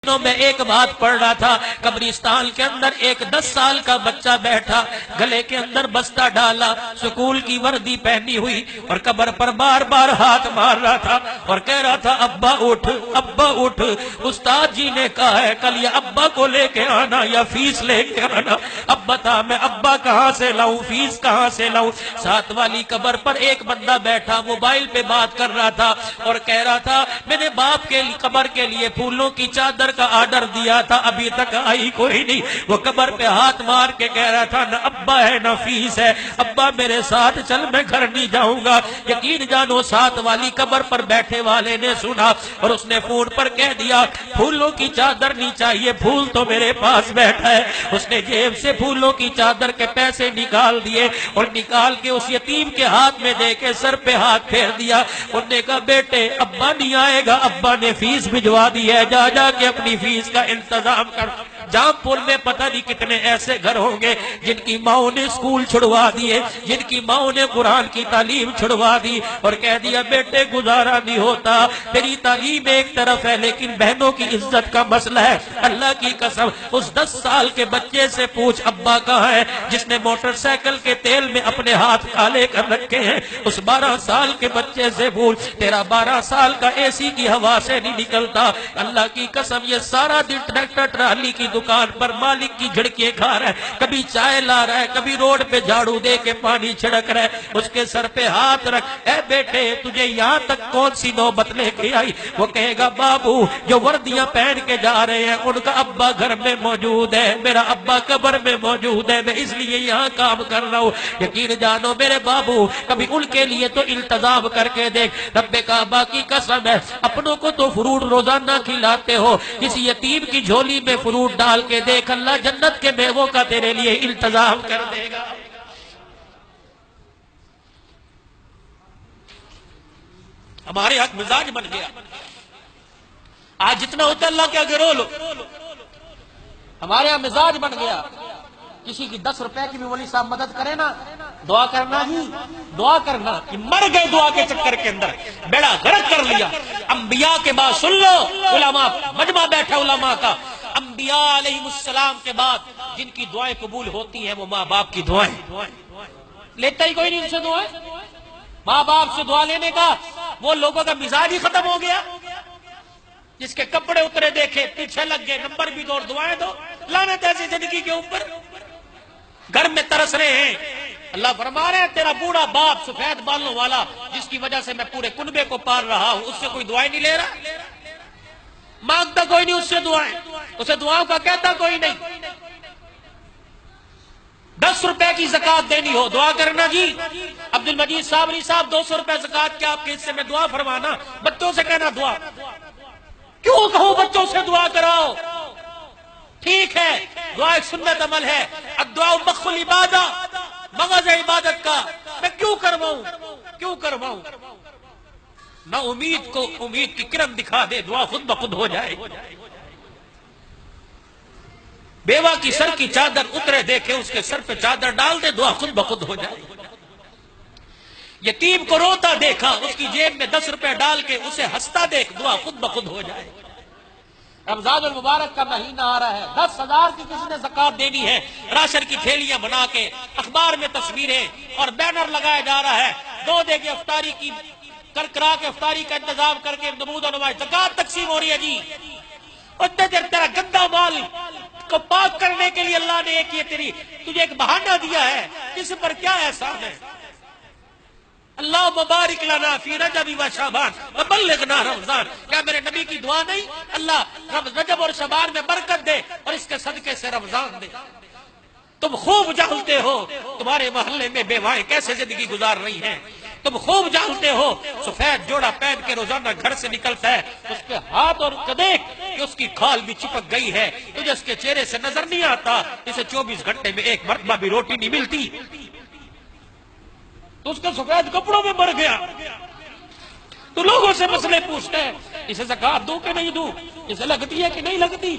میں ایک بات پڑھ رہا تھا، قبرستان کے اندر ایک 10 سال کا بچہ بیٹھا، گلے کے اندر بستہ ڈالا، سکول کی وردی پہنی ہوئی، اور قبر پر بار بار ہاتھ مار رہا تھا اور کہہ رہا تھا ابا اٹھ، ابا اٹھ، استاد جی نے کہا ہے کل یا ابا کو لے کے آنا یا فیس لے کے آنا۔ اب بتا میں ابا کہاں سے لاؤں، فیس کہاں سے لاؤں؟ ساتھ والی قبر پر ایک بندہ بیٹھا موبائل پہ بات کر رہا تھا اور کہہ رہا تھا میں نے باپ کے قبر کے لیے پھولوں کی چادر کا آرڈر دیا تھا، ابھی تک آئی کوئی نہیں۔ وہ قبر پہ ہاتھ مار کے کہہ رہا تھا نہ ابا ہے نہ فیس ہے، ابا میرے ساتھ چل میں گھر نہیں جاؤں گا۔ یقین جانو ساتھ والی قبر پر بیٹھے والے نے سنا اور اس نے فون پر کہہ دیا پھولوں کی چادر نہیں چاہیے، پھول تو میرے پاس بیٹھا ہے۔ اس نے جیب سے پھولوں کی چادر کے پیسے نکال دیے اور نکال کے اس یتیم کے ہاتھ میں دے کے سر پہ ہاتھ پھیر دیا۔ انہوں نے کہا بیٹے ابا نہیں آئے گا، ابا نے فیس بھجوا دی ہے، جا جا کے اپنی فیس کا انتظام کر۔ جام پور میں پتہ نہیں کتنے ایسے گھر ہوں گے جن کی ماؤں نے اسکول چھڑوا دیے، جن کی ماؤں نے قرآن کی تعلیم چھڑوا دی اور کہہ دیا بیٹے گزارا نہیں ہوتا، تیری تعلیم ایک طرف ہے لیکن بہنوں کی عزت کا مسئلہ ہے۔ اللہ کی قسم اس 10 سال کے بچے سے پوچھ ابا کہاں ہے جس نے موٹر سائیکل کے تیل میں اپنے ہاتھ کالے کر رکھے ہیں؟ اس 12 سال کے بچے سے پوچھ تیرا 12 سال کا اے سی کی ہوا سے نہیں نکلتا۔ اللہ کی قسم یہ سارا دن ٹریکٹر ٹرالی کی دکان پر مالک کی جھڑکیاں کھا رہا ہے، کبھی چائے لا رہا ہے، کبھی روڈ پہ جھاڑو دے کے پانی چھڑک رہا ہے۔ اس کے سر پہ ہاتھ رکھ، اے بیٹے تجھے یہاں تک کون سی نوبت لے کے آئی؟ وہ کہے گا بابو جو وردیاں پہن کے جا رہے ہیں ان کا ابا گھر میں موجود ہے، میرا ابا قبر میں موجود ہے، میں اس لیے یہاں کام کر رہا ہوں۔ یقین جانو میرے بابو کبھی ان کے لیے تو التزام کر کے دیکھ۔ رب کعبہ کی قسم ہے اپنوں کو تو فروٹ روزانہ کھلاتے ہو، کسی یتیم کی جھولی میں فروٹ ڈال کے دیکھ، اللہ جنت کے میووں کا تیرے لیے انتظام کر دے گا۔ ہمارے حق مزاج بن گیا، آج جتنا ہوتا ہے اللہ کے آگے رو لو۔ ہمارے یہاں مزاج بن گیا، کسی کی 10 روپے کی بھی ولی صاحب مدد کرے نا دعا کرنا ہی دعا کرنا کہ مر گئے دعا کے چکر کے اندر، بیڑا غرق کر لیا۔ انبیاء کے بعد سن لو، علماء مجمع بیٹھا علماء کا، انبیاء علیہ السلام کے بعد جن کی دعائیں قبول ہوتی ہیں وہ ماں باپ کی دعائیں۔ لیتا ہی کوئی نہیں ان سے دعائیں، ماں باپ سے دعا لینے کا وہ لوگوں کا مزاج ہی ختم ہو گیا۔ جس کے کپڑے اترے دیکھے پیچھے لگ گئے، نمبر بھی دو اور دعائیں دو، لعنت ایسی زندگی کے اوپر۔ گھر میں ترس رہے ہیں، اللہ فرما رہے ہیں تیرا بوڑھا باپ سفید بالوں والا جس کی وجہ سے میں پورے کنبے کو پال رہا ہوں، اس سے کوئی دعائیں نہیں لے رہا، مانگتا کوئی نہیں اس سے دعائیں، اسے دعاؤں کا کہتا کوئی نہیں۔ 10 روپے کی زکوٰۃ دینی ہو دعا کرنا جی عبد المجید صاحب علی صاحب 200 روپے زکوٰۃ کے آپ کے حصے میں دعا فرمانا، بچوں سے کہنا دعا، کیوں کہو بچوں سے دعا کراؤ؟ ٹھیک ہے دعا ایک سنت عمل ہے، الدعاء مخ العبادہ، مغز عبادت کا، میں کیوں کرواؤں؟ نہ امید کو امید کی کرن دکھا دے، دعا خود بخود ہو جائے۔ بیوہ کی سر کی چادر اترے دیکھے اس کے سر پہ چادر ڈال دے، دعا خود بخود ہو جائے۔ یتیم کو روتا دیکھا اس کی جیب میں 10 روپے ڈال کے اسے ہنستا دیکھ، دعا خود بخود ہو جائے۔ رمضان المبارک کا مہینہ آ رہا ہے، 10,000 کی کسی نے زکوٰۃ دینی ہے، راشن کی تھیلیاں بنا کے اخبار میں تصویریں اور بینر لگایا جا رہا ہے، 2 دے کے افطاری کی کرا کے افطاری کا انتظام کر کے نمود و نمائش زکوٰۃ تقسیم ہو رہی ہے جی۔ اتنے دیر تیرا گندا مال کو پاک کرنے کے لیے اللہ نے تجھے ایک بہانہ دیا ہے، اس پر کیا احسان ہے؟ اللہ مبارک لنا فی رجب و شعبان وبلغنا رمضان، کیا میرے نبی کی دعا نہیں؟ اللہ رجب اور شعبان میں برکت دے اور اس کے صدقے سے رمضان دے۔ تم خوب جانتے ہو تمہارے محلے میں بیوائیں کیسے زندگی گزار رہی ہیں، تم خوب جانتے ہو سفید جوڑا پہن کے روزانہ گھر سے نکلتا ہے، اس کے ہاتھ اور دیکھ کہ اس کی کھال بھی چپک گئی ہے، تجھے اس کے چہرے سے نظر نہیں آتا، اسے 24 گھنٹے میں ایک مرتبہ بھی روٹی نہیں ملتی، تو اس کے سفید کپڑوں میں مر گیا۔ تو لوگوں سے مسئلے پوچھتے ہیں اسے زکوٰۃ دوں کہ نہیں دوں، اسے لگتی ہے کہ نہیں لگتی؟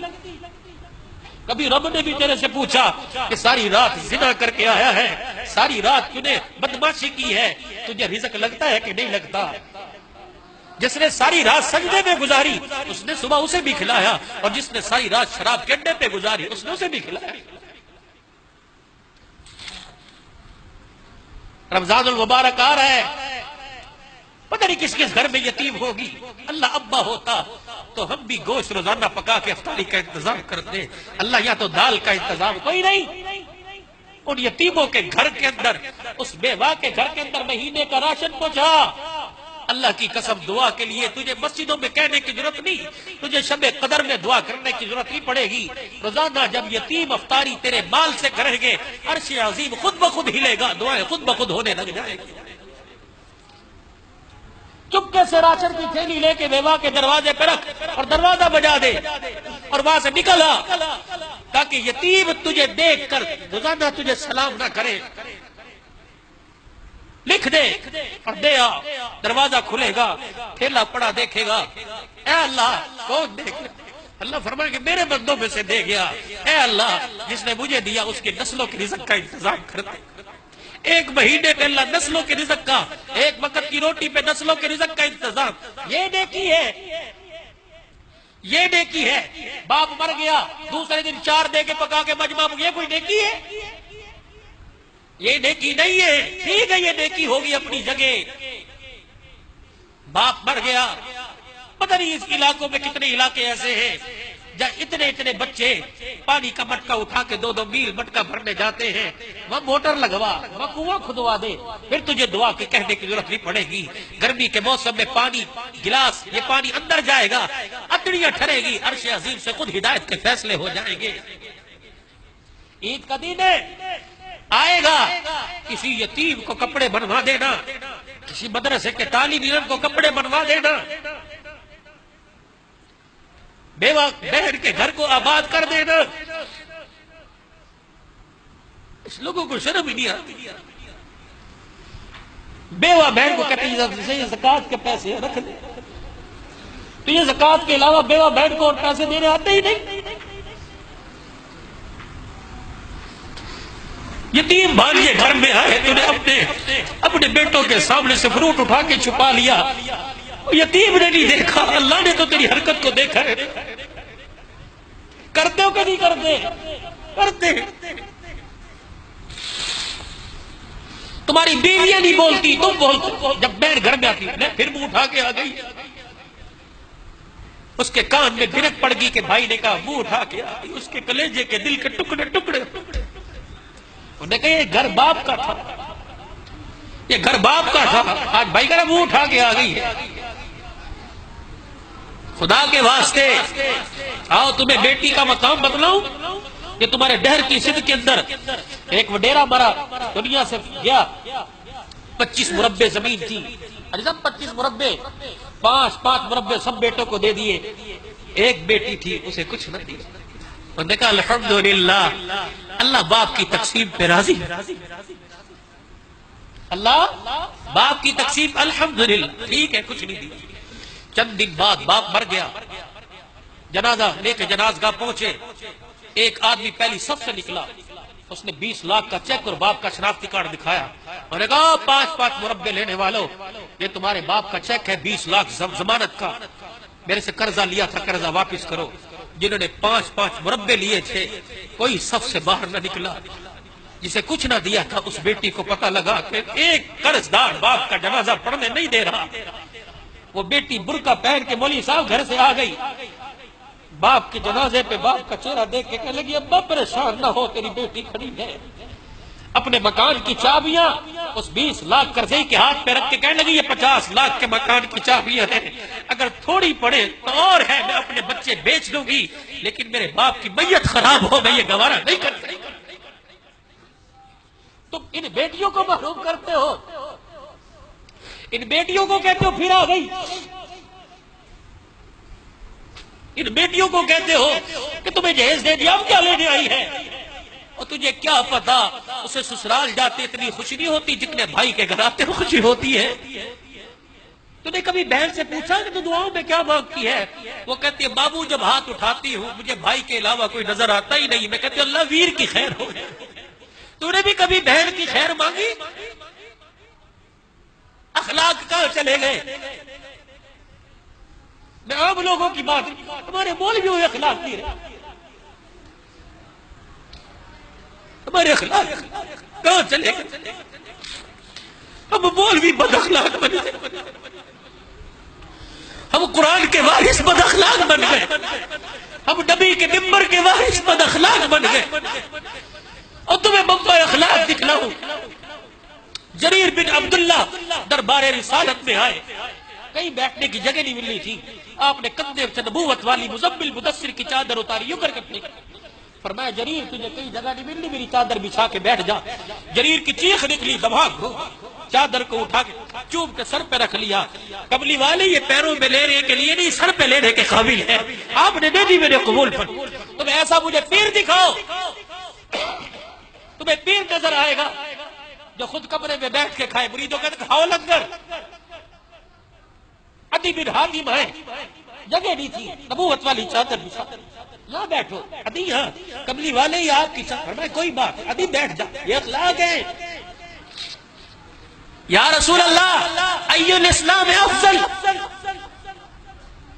کبھی رب نے بھی تیرے سے پوچھا کہ ساری رات زنا کر کے آیا ہے، ساری رات تو نے بدماشی کی ہے، تجھے رزق لگتا ہے کہ نہیں لگتا؟ جس نے ساری رات سجدے میں گزاری اس نے صبح اسے بھی کھلایا، اور جس نے ساری رات شراب کے اڈے پہ گزاری اس نے اسے بھی کھلایا۔ رمضان المبارک آ رہا ہے، پتہ نہیں کس کس گھر میں یتیم ہوگی۔ اللہ ابا ہوتا تو ہم بھی گوشت روزانہ پکا کے افطاری کا انتظام کرتے، اللہ یا تو دال کا انتظام کوئی نہیں۔ ان یتیموں کے گھر کے اندر، اس بیوہ کے گھر کے اندر مہینے کا راشن پہنچا۔ اللہ کی قسم دعا کے لیے تجھے مسجدوں میں کہنے کی ضرورت نہیں، تجھے شب قدر میں دعا کرنے کی ضرورت نہیں پڑے گی۔ روزانہ جب یتیم افطاری تیرے مال سے کریں گے، عرش عظیم خود بخود ہلے گا، دعائیں خود بخود ہونے لگ جائیں گی۔ چپکے سے راشن کی تھیلی لے کے بیوہ کے دروازے پہ رکھ اور دروازہ بجا دے اور وہاں سے نکل آ، تاکہ یتیم تجھے دیکھ کر روزانہ تجھے سلام نہ کرے۔ لکھ دے اور دے آ، دروازہ کھلے گا، تھیلا پڑا دیکھے گا، اے اللہ کون دیکھ لے؟ اللہ فرمائے کہ میرے بندوں میں سے دے گیا، اے اللہ جس نے مجھے دیا اس کی نسلوں کی رزق کا انتظام کرتے۔ ایک مہینے پہ اللہ نسلوں کے رزق کا، ایک وقت کی روٹی پہ نسلوں کے رزق کا انتظام، یہ نیکی ہے، یہ نیکی ہے۔ باپ مر گیا دوسرے دن 4 دے کے پکا کے مجمع، یہ کوئی نیکی ہے؟ یہ نیکی نہیں ہے۔ ٹھیک ہے یہ نیکی ہوگی اپنی جگہ، باپ مر گیا، پتہ نہیں اس علاقوں میں کتنے علاقے ایسے ہیں جہاں اتنے بچے پانی کا مٹکا اٹھا کے 2 میل مٹکا بھرنے جاتے ہیں۔ وہ موٹر لگوا، وہ کنواں کھدوا دے، پھر تجھے دعا کے کہنے کی ضرورت نہیں پڑے گی۔ گرمی کے موسم میں پانی گلاس، یہ پانی اندر جائے گا، اتڑیاں ٹھرے گی، عرش عظیم سے خود ہدایت کے فیصلے ہو جائیں گے۔ عید کا دن ہے، آئے گا، کسی یتیم کو کپڑے بنوا دینا، کسی مدرسے کے طالب علم کو کپڑے بنوا دینا، بیوہ بہن کے گھر کو آباد کر دینا۔ اس لوگوں کو شرم ہی نہیں آتی۔ بیوہ بہن کو کہتے ہیں یہ زکوٰۃ کے پیسے رکھ لے، تو یہ زکوٰۃ کے علاوہ بیوہ بہن کو اور پیسے دینے آتے ہی نہیں۔ یتیم بھانجے گھر میں آئے تو نے اپنے بیٹوں کے سامنے سے فروٹ اٹھا کے چھپا لیا، یتیم نے نہیں دیکھا، اللہ نے تو تیری حرکت کو دیکھا ہے۔ کرتے ہو کہ نہیں کرتے؟ کرتے۔ تمہاری بیویاں نہیں بولتی، تم بولتے۔ جب بہن گھر میں آتی پھر منہ اٹھا کے آ گئی، اس کے کان میں گرک پڑ گئی کہ بھائی نے کہا، منہ اٹھا کے آ گئی، اس کے کلیجے کے دل کے ٹکڑے ٹکڑے۔ انہوں نے کہا یہ گھر باپ کا تھا، یہ گھر باپ کا تھا، آج بھائی کا منہ اٹھا کے آ گئی ہے۔ خدا کے واسطے آؤ تمہیں بیٹی کا مقام بتلاؤں۔ یہ تمہارے ڈہر کی سندھ کے اندر ایک وڈیرا مرا، دنیا سے گیا، 25 مربع زمین تھی، سب 25 مربع، 5 مربع سب بیٹوں کو دے دیے، ایک بیٹی تھی اسے کچھ نہ دیا۔ انہوں نے کہا الحمدللہ، اللہ باپ کی تقسیم پہ راضی ہے، اللہ باپ کی تقسیم الحمدللہ ٹھیک ہے، کچھ نہیں دیا۔ چند دن بعد باپ مر گیا، جنازہ لے کے جنازگاہ پہنچے، ایک آدمی پہلی صف سے نکلا، اس نے 20 لاکھ کا چیک اور باپ کا شناختی کارڈ دکھایا، اور نے کہا 5 مربع لینے والوں، یہ تمہارے باپ کا چیک ہے 20 لاکھ ضمانت کا، میرے سے قرضہ لیا تھا، قرضہ واپس کرو۔ جنہوں نے 5 مربع لیے تھے کوئی صف سے باہر نہ نکلا، جسے کچھ نہ دیا تھا اس بیٹی کو پتہ لگا کہ ایک قرض دار باپ کا جنازہ پڑھنے نہیں دے رہا۔ وہ بیٹی برقع پہن کے مولوی صاحب گھر سے آ گئی، باپ کے جنازے پہ باپ کا چہرہ دیکھ کے کہنے لگی ابا پریشان نہ ہو، تیری بیٹی کھڑی ہے۔ اپنے مکان کی چابیاں اس 20 لاکھ قرضے کے ہاتھ پہ رکھ کے کہنے لگی یہ 50 لاکھ کے مکان کی چابیاں ہیں، اگر تھوڑی پڑے تو اور ہے، میں اپنے بچے بیچ دوں گی، لیکن میرے باپ کی میت خراب ہو، میں یہ گوارا نہیں کر سکتی۔ تم ان بیٹیوں کو محروم کرتے ہو، ان بیٹیوں کو کہتے ہو پھر آ گئی، ان بیٹیوں کو کہتے ہو کہ تمہیں جہیز دے دیا، اب کیا لینے آئی ہے؟ اور تجھے کیا پتا اسے سسرال جاتے اتنی خوشی نہیں ہوتی جتنے بھائی کے گھر آتے خوشی ہوتی ہے۔ تو نے کبھی بہن سے پوچھا کہ تو دعاؤں میں کیا مانگتی ہے؟ وہ کہتی ہے بابو جب ہاتھ اٹھاتی ہوں مجھے بھائی کے علاوہ کوئی نظر آتا ہی نہیں، میں کہتی ہوں اللہ ویر کی خیر ہو۔ تو نے بھی کبھی بہن کی خیر مانگی؟ اخلاق کہاں چلے گئے؟ میں عام لوگوں کی بات، ہمارے مولوی ہوئے اخلاق نہیں رہے، ہمارے اخلاق کہاں چلے گئے؟ ہم مولوی بد اخلاق بن گئے، ہم قرآن کے وارث بد اخلاق بن گئے، ہم نبی کے ممبر کے وارث بد اخلاق بن گئے۔ اور تمہیں منبع اخلاق دکھلاؤں، جریر بن عبداللہ دربار رسالت میں آئے، کہیں بیٹھنے کی جگہ نہیں ملی تھی، آپ نے کندھے سے نبوت والی مزمل مدثر کی چادر اتاری، یوں کر کے فرمایا جریر تجھے کہیں جگہ نہیں ملنی، میری چادر بچھا کے بیٹھ جا۔ جریر کی چیخ نکلی، دماغ ہو، چادر کو اٹھا کے چوم کے سر پہ رکھ لیا۔ کملی والے یہ پیروں میں لینے کے لیے نہیں، سر پہ لینے کے قابل ہے، آپ نے دے دی میرے قبول پر۔ تمہیں ایسا مجھے پیر دکھاؤ، تمہیں پیر نظر آئے گا جو خود کمرے میں بیٹھ کے کھائے، مریدوں کا کھاؤ لنگر۔ عدی بن حاتم ہے، جگہ نہیں تھی، نبوت والی چادر بچھا، یہاں بیٹھو عدی، یہاں کملی والے یہ آپ کی چادر، فرمایا کوئی بات، عدی بیٹھ جا، یہ اخلاق ہے۔ یا رسول اللہ ای الاسلام افضل،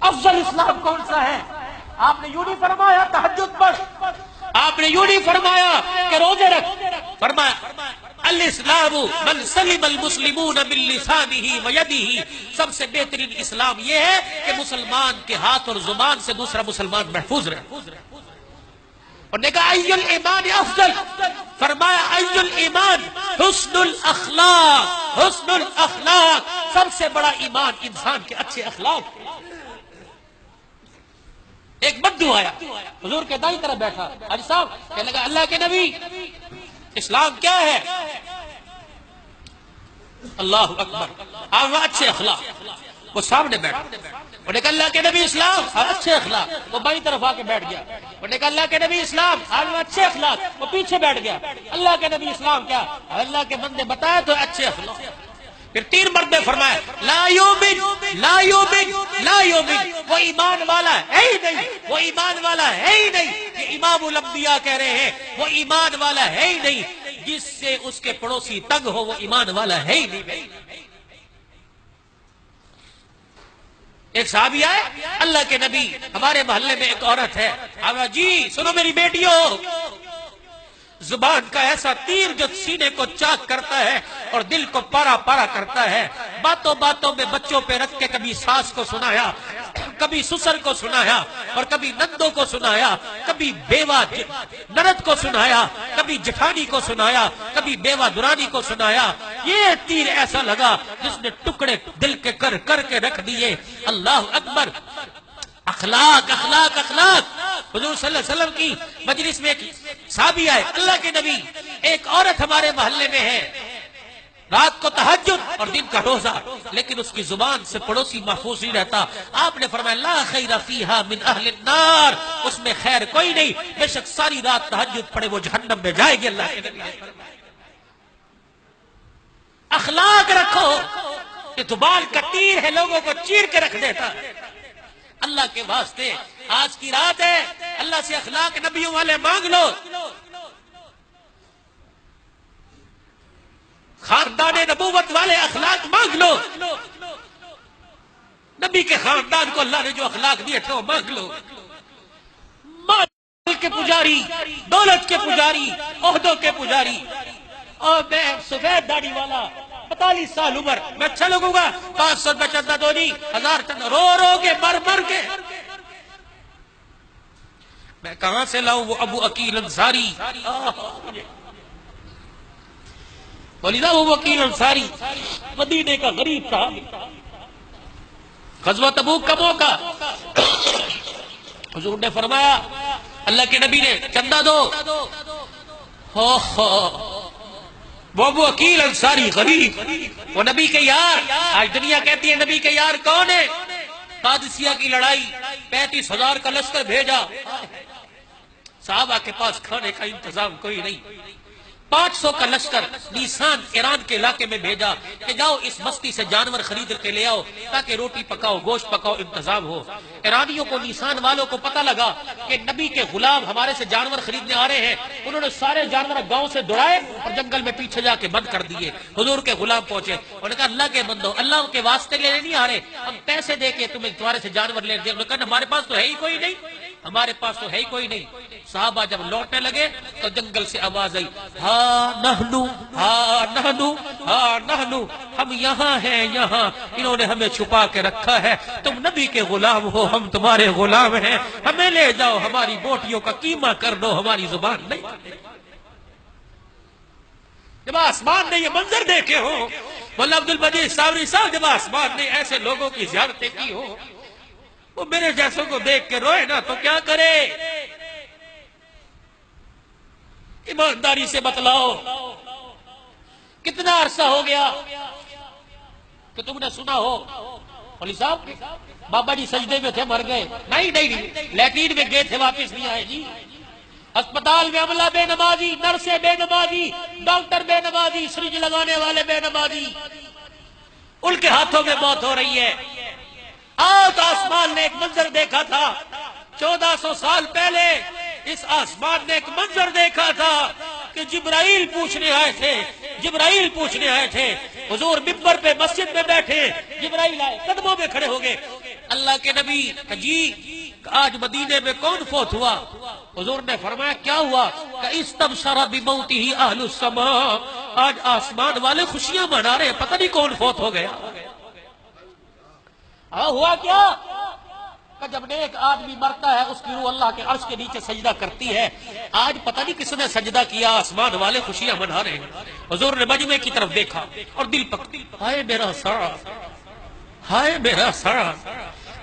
افضل اسلام کون سا ہے؟ آپ نے یوں نہیں فرمایا تہجد پڑھ، آپ نے یوں نہیں فرمایا کہ روزے رکھ، فرمایا الاسلام من سلم المسلمون من لسانه ویده، سب سے بہترین اسلام یہ ہے کہ مسلمان کے ہاتھ اور زبان سے دوسرا مسلمان محفوظ رہے۔ اور نے کہا ای الایمان افضل، فرمایا ای الایمان حسن الاخلاق، حسن الاخلاق، سب سے بڑا ایمان انسان کے اچھے اخلاق۔ ایک بدو آیا حضور کے دائیں طرف بیٹھا، حاجی صاحب کہنے لگا اللہ کے نبی اسلام کیا ہے؟ اللہ اکبر، آپ اچھے اخلاق۔ وہ سامنے بیٹھا، انہوں نے کہا اللہ کے نبی اسلام، اچھے اخلاق۔ وہ بائیں طرف آ کے بیٹھ گیا، انہوں نے کہا اللہ کے نبی اسلام، اچھے اخلاق۔ وہ پیچھے بیٹھ گیا، اللہ کے نبی اسلام کیا؟ اللہ کے بندے بتایا تو اچھے اخلاق۔ پھر 3 مرتبہ فرمایا لا یؤمن لا یؤمن لا یؤمن، وہ ایمان والا ہے ہی نہیں، وہ ایمان والا ہے ہی نہیں۔ یہ امام الانبیاء کہہ رہے ہیں وہ ایمان والا ہے ہی نہیں، جس سے اس کے پڑوسی تنگ ہو وہ ایمان والا ہے ہی نہیں۔ ایک صحابی آئے، اللہ کے نبی ہمارے محلے میں ایک عورت ہے، جی سنو میری بیٹیوں، زبان کا ایسا تیر جو سینے کو چاک کرتا ہے اور دل کو پارا پارا کرتا ہے، باتوں باتوں میں بچوں پہ رکھ کے کبھی ساس کو سنایا، کبھی سسر کو سنایا، اور کبھی نندوں کو سنایا، کبھی بیوہ نرد کو سنایا، کبھی جٹھانی کو سنایا، کبھی بیوہ درانی کو سنایا۔ یہ تیر ایسا لگا جس نے ٹکڑے دل کے کر کر کے رکھ دیے۔ اللہ اکبر، اخلاق اخلاق اخلاق۔ حضور صلی اللہ علیہ وسلم کی مجلس میں ایک صحابی آئے، اللہ کے نبی ایک عورت ہمارے محلے میں ہے، رات کو تہجد اور دن کا روزہ، لیکن اس کی زبان سے پڑوسی محفوظ نہیں رہتا۔ آپ نے فرمایا لا خیر فیہا من اہل النار، اس میں خیر کوئی نہیں، بے شک ساری رات تہجد پڑے وہ جہنم میں جائے گی۔ اللہ کے نبی نے فرمایا اخلاق رکھو، یہ زبان کا تیر ہے، لوگوں کو چیر کے رکھ دیتا ہے۔ اللہ کے واسطے آج کی رات ہے، اللہ سے اخلاق نبیوں والے مانگ لو، خاندان نبوت والے اخلاق مانگ لو، نبی کے خاندان کو اللہ نے جو اخلاق دیے تھے وہ مانگ لو۔ مال کے پجاری، دولت کے پجاری، عہدوں کے پجاری، اور میں سفید داڑھی والا 45 سال عمر، میں اچھا لگوں گا 500 روپے چندہ دو نہیں، 1000 چندہ، رو رو کے مر مر کے میں کہاں سے لاؤں وہ ابو عقیل انصاری؟ ولیدہ ابو عقیل انصاری مدینے کا غریب تھا، غزوہ تبوک کا موقع، حضور نے فرمایا اللہ کے نبی نے چندہ دو، وہ ابو عقیل انصاری غریب، وہ نبی کے یار، آج دنیا کہتی ہے نبی کے یار کون ہے؟ قادسیہ کی لڑائی 35,000 کا لشکر بھیجا، صحابہ کے پاس کھانے کا انتظام کوئی نہیں، 500 کا لشکر نیسان ایران کے علاقے میں بھیجا کہ جاؤ اس بستی سے جانور خرید کے لے آؤ تاکہ روٹی پکاؤ، گوشت پکاؤ، انتظام ہو۔ ایرانیوں کو، نیسان والوں کو پتہ لگا کہ نبی کے غلام ہمارے سے جانور خریدنے آ رہے ہیں۔ انہوں نے سارے جانور گاؤں سے دوڑائے اور جنگل میں پیچھے جا کے بند کر دیے۔ حضور کے غلام پہنچے، انہوں نے کہا اللہ کے بندو، اللہ کے واسطے لینے نہیں آ رہے، ہم پیسے دے کے تمہارے سے جانور لینے دیں۔ انہوں نے کہا ہمارے پاس تو ہے ہی کوئی نہیں، ہمارے پاس تو ہے ہی کوئی نہیں۔ صحابہ جب لوٹنے لگے تو جنگل سے آواز آئی، ہاں نحنو، ہاں نحنو، ہاں نحنو، ہم یہاں ہیں، یہاں انہوں نے ہمیں چھپا کے رکھا ہے، تم نبی کے غلام ہو، ہم تمہارے غلام ہیں، ہمیں لے جاؤ، ہماری بوٹیوں کا قیمہ کر دو، ہماری زبان نہیں۔ جب آسمان نے یہ منظر دیکھے ہو، مولانا عبد المجید ساوری صاحب، جب آسمان نے ایسے لوگوں کی زیارتیں کی ہو، وہ میرے جیسوں کو دیکھ کے روئے نا تو کیا کرے؟ ایمانداری سے بتلاؤ، کتنا عرصہ ہو گیا کہ تم نے سنا ہو مولی صاحب بابا جی سجدے میں تھے مر گئے؟ نہیں، لیٹرین میں گئے تھے واپس نہیں آئے جی۔ اسپتال میں عملہ بے نمازی، نرسیں بے نمازی، ڈاکٹر بے نمازی، سرنج لگانے والے بے نمازی، ان کے ہاتھوں میں موت ہو رہی ہے۔ آج آسمان نے ایک منظر دیکھا تھا، 1400 سال پہلے اس آسمان نے ایک منظر دیکھا تھا کہ جبرائیل پوچھنے آئے تھے، حضور منبر پہ مسجد میں بیٹھے، جبرائیل آئے، قدموں میں کھڑے ہو گئے، اللہ کے نبی جی آج مدینے میں کون فوت ہوا؟ حضور نے فرمایا کیا ہوا؟ کہ استبشر بموتہ اہل السماء، آج آسمان والے خوشیاں منا رہے ہیں، پتہ نہیں کون فوت ہو گیا۔ ہوا کیا کہ جب نیک آدمی مرتا ہے اس کی روح اللہ کے عرش کے نیچے سجدہ کرتی ہے۔ آج پتہ نہیں کس نے سجدہ کیا، آسمان والے خوشیاں منا رہے ہیں۔ حضور نے مجمع کی طرف دیکھا اور دل پکڑی، ہائے میرا سارا، ہائے میرا سارا۔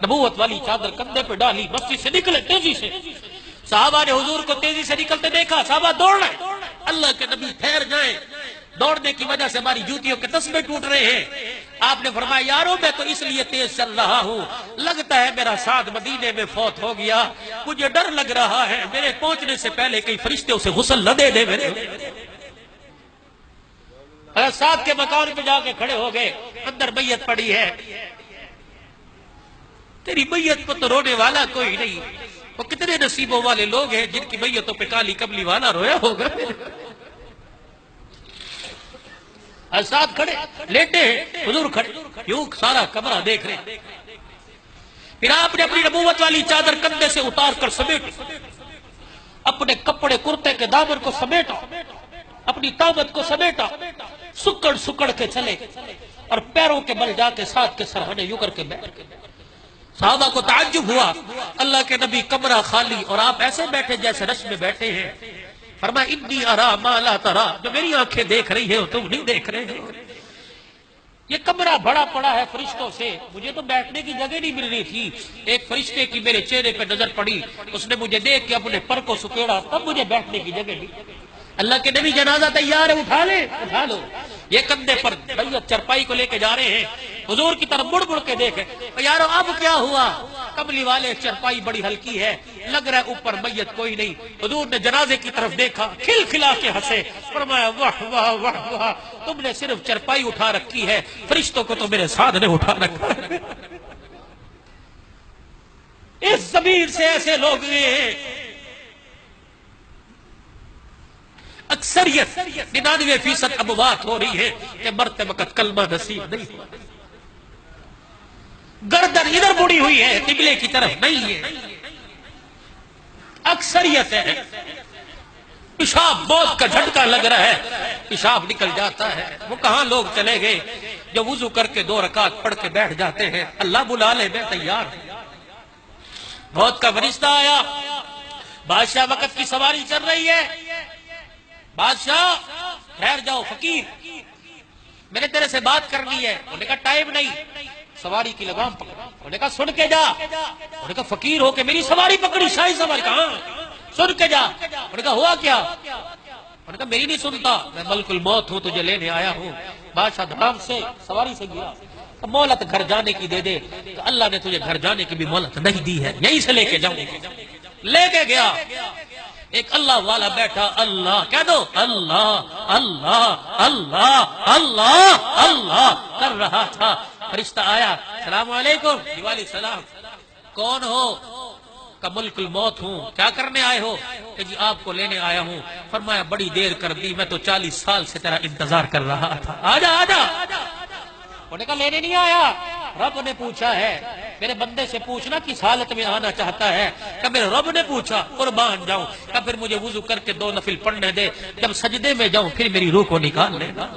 نبوت والی چادر کندھے پہ ڈالی، مسجد سے نکلے تیزی سے۔ صحابہ نے حضور کو تیزی سے نکلتے دیکھا، صحابہ دوڑ رہے، اللہ کے نبی ٹھہر جائیں، دوڑنے کی وجہ سے ہماری جوتیوں کے تسمے ٹوٹ رہے ہیں۔ آپ نے فرمایا یارو میں تو اس لیے تیز چل رہا ہوں، لگتا ہے میرا ساتھ مدینے میں فوت ہو گیا، مجھے ڈر لگ رہا ہے میرے پہنچنے سے پہلے کئی فرشتے اسے غسل نہ دے دے میرے۔ ساتھ کے مکان پہ جا کے کھڑے ہو گئے، اندر میت پڑی ہے، تیری میت پر تو رونے والا کوئی نہیں، وہ کتنے نصیبوں والے لوگ ہیں جن کی میتوں پہ کالی کملی والا رویا ہوگا۔ ساتھ کھڑے لیٹے ہیں، حضور کھڑے، یوں سارا کمرہ دیکھ رہے۔ پھر آپ نے اپنی نبوت والی چادر کندھے سے اتار کر سمیٹ، اپنے کپڑے کرتے کے دامن کو سمیٹا، اپنی طاقت کو سمیٹا، سکڑ سکڑ کے چلے اور پیروں کے بل جا کے ساتھ کے سرہانے یوں کر کے بیٹھ کے۔ صحابہ کو تعجب ہوا، اللہ کے نبی کمرہ خالی اور آپ ایسے بیٹھے جیسے رش میں بیٹھے ہیں۔ فرمایا انی ارا ما لا ترا، جو میری آنکھیں دیکھ رہی ہیں تم نہیں دیکھ رہے ہو۔ یہ کمرہ بڑا پڑا ہے فرشتوں سے، مجھے تو بیٹھنے کی جگہ نہیں مل رہی تھی، ایک فرشتے کی میرے چہرے پہ نظر پڑی، اس نے مجھے دیکھ کے اپنے پر کو سکیڑا، تب مجھے بیٹھنے کی جگہ ملی۔ اللہ کے نبی جنازہ تیار ہے، اٹھا لے، اٹھا لو۔ یہ کندھے پر میت چرپائی کو لے کے جا رہے ہیں، حضور کی طرف مڑ مڑ کے دیکھے، یارو اب کیا ہوا؟ کملی والے چرپائی بڑی ہلکی ہے، لگ رہا ہے اوپر میت کوئی نہیں۔ حضور نے جنازے کی طرف دیکھا، کھل کھلا کے ہنسے، فرمایا واہ واہ واہ واہ، تم نے صرف چرپائی اٹھا رکھی ہے، فرشتوں کو تو میرے ساتھ نے اٹھا رکھا ہے۔ اس زمین سے ایسے لوگ ہیں، اکثریت 99% اموات ہو رہی ہے کہ مرتے وقت کلمہ نصیب نہیں ہوا، گردن ادھر مڑی ہوئی ہے، قبلے کی طرف نہیں ہے، اکثریت ہے۔ پیشاب موت کا جھٹکا لگ رہا ہے، پیشاب نکل جاتا ہے، وہ کہاں لوگ چلے گئے جو وضو کر کے 2 رکعت پڑھ کے بیٹھ جاتے ہیں، اللہ بلا لے میں تیار ہوں۔ موت کا فرشتہ آیا، بادشاہ وقت کی سواری چل رہی ہے، بادشاہ ٹھہر جاؤ، فقیر میں نے تیرے سے بات کرنی ہے۔ انہوں نے کہا ٹائم نہیں، سواری کی لگام پکڑ۔ انہوں نے کہا سن کے جا۔ انہوں نے کہا فقیر ہو کے میری سواری پکڑی، شاہی سواری، کہاں؟ سن کے جا۔ انہوں نے کہا ہوا کیا؟ انہوں نے کہا میری نہیں سنتا، میں ملک الموت ہوں، تجھے لینے آیا ہوں۔ بادشاہ دھڑام سے سواری سے گیا، مہلت گھر جانے کی دے دے، کہ اللہ نے تجھے گھر جانے کی بھی مہلت نہیں دی ہے، یہیں سے لے کے جاؤں۔ لے کے گیا، ایک اللہ والا بیٹھا، اللہ کہہ دو، اللہ اللہ اللہ اللہ اللہ کر رہا تھا۔ فرشتہ آیا، السلام علیکم، وعلیکم السلام، کون ہو؟ کہ ملک الموت ہوں، کیا کرنے آئے ہو؟ کہ جی آپ کو لینے آیا ہوں۔ فرمایا بڑی دیر کر دی، میں تو 40 سال سے تیرا انتظار کر رہا تھا، آجا آجا۔ انہوں نے کہا لینے نہیں آیا، رب نے پوچھا ہے، میرے بندے سے پوچھنا کس حالت میں آنا چاہتا ہے۔ کہ میرے رب نے پوچھا، قربان جاؤں۔ کہ پھر مجھے وضو کر کے 2 نفل پڑھنے دے، جب سجدے میں جاؤں پھر میری روح کو نکال لینا۔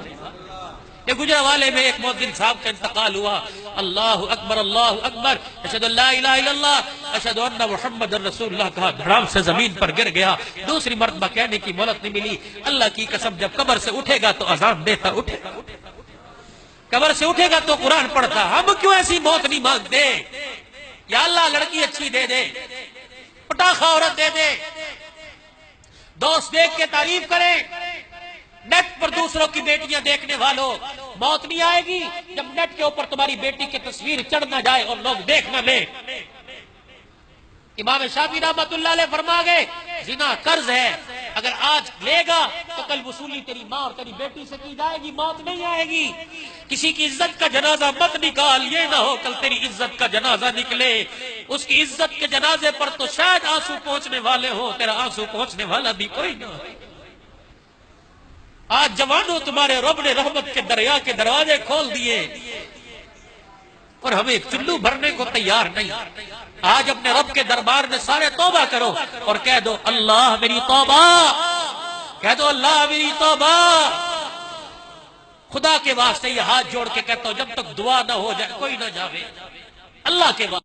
یہ گجرا والے میں ایک مؤذن صاحب کا انتقال ہوا، اللہ اکبر اللہ اکبر، اشہد ان لا الہ الا اللہ اشہد ان محمد رسول اللہ کہا، دھڑام سے زمین پر گر گیا۔ دوسری مرتبہ کہنے کی مہلت نہیں ملی۔ اللہ کی قسم جب قبر سے اٹھے گا تو اذان دیتا اٹھے گا، قبر سے اٹھے گا تو قرآن پڑھتا۔ ہم کیوں ایسی موت نہیں مانگتے؟ یا اللہ لڑکی اچھی دے دے، پٹاخہ عورت دے دے، دوست دیکھ کے تعریف کرے، نیٹ پر دوسروں کی بیٹیاں دیکھنے والوں، موت نہیں آئے گی جب نیٹ کے اوپر تمہاری بیٹی کی تصویر چڑھ نہ جائے اور لوگ دیکھ نہ لیں۔ امام شافعی رحمۃ اللہ علیہ فرما گئے زنا قرض ہے، اگر آج لے گا تو کل وصولی تیری ماں اور تیری بیٹی سے کی جائے گی، موت نہیں آئے گی۔ کسی کی عزت کا جنازہ مت نکال، یہ نہ ہو کل تیری عزت کا جنازہ نکلے، اس کی عزت کے جنازے پر تو شاید آنسو پہنچنے والے ہو، تیرا آنسو پہنچنے والا بھی کوئی نہ ہو۔ آج جوانوں تمہارے رب نے رحمت کے دریا کے دروازے کھول دیے اور ہمیں ایک چلو بھرنے کو تیار نہیں۔ آج اپنے رب کے دربار میں سارے توبہ کرو اور کہہ دو اللہ میری توبہ، کہہ دو اللہ میری توبہ۔ خدا کے واسطے یہ ہاتھ جوڑ کے کہتا ہوں جب تک دعا نہ ہو جائے کوئی نہ جاوے، اللہ کے واسطے